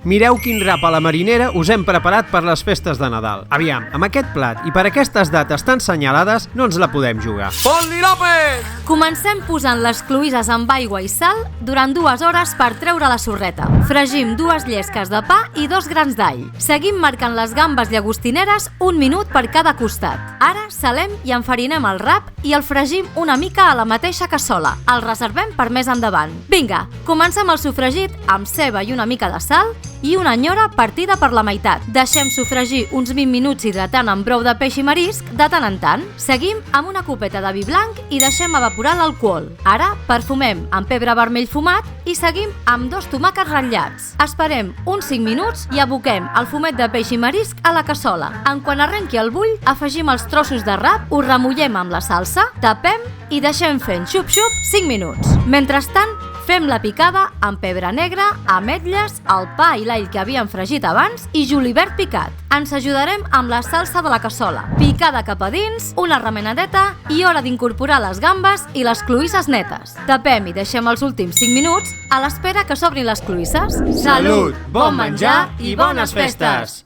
Mireu quin rap a la marinera us hem preparat per les festes de Nadal. Aviam, amb aquest plat i per aquestes dates tan senyalades no ens la podem jugar. Pol-li López! Comencem posant les cloïsses amb aigua i sal durant 2 hores per treure la sorreta. Fregim 2 llesques de pa i 2 grans d'all. Seguim marcant les gambes llagostineres 1 minut per cada costat. Ara salem i enfarinem el rap i el fregim una mica a la mateixa cassola. El reservem per més endavant. Vinga, comencem el sofregit amb ceba i una mica de sal i una anyora partida per la meitat. Deixem sofregir uns 20 minuts hidratant amb brou de peix i marisc de tant en tant. Seguim amb una copeta de vi blanc i deixem evaporar l'alcohol. Ara perfumem amb pebre vermell fumat i seguim amb 2 tomàquets ratllats. Esperem uns 5 minuts i aboquem el fumet de peix i marisc a la cassola. En quan arrenqui el bull, afegim els trossos de rap, ho remullem amb la salsa, tapem i deixem fent xup-xup 5 minuts. Mentrestant, fem la picada amb pebre negre, ametlles, el pa i l'all que havíem fregit abans i julivert picat. Ens ajudarem amb la salsa de la cassola. Picada cap a dins, una remenadeta i hora d'incorporar les gambes i les cloïsses netes. Tapem i deixem els últims 5 minuts a l'espera que s'obrin les cloïsses. Salut, bon menjar i bones festes!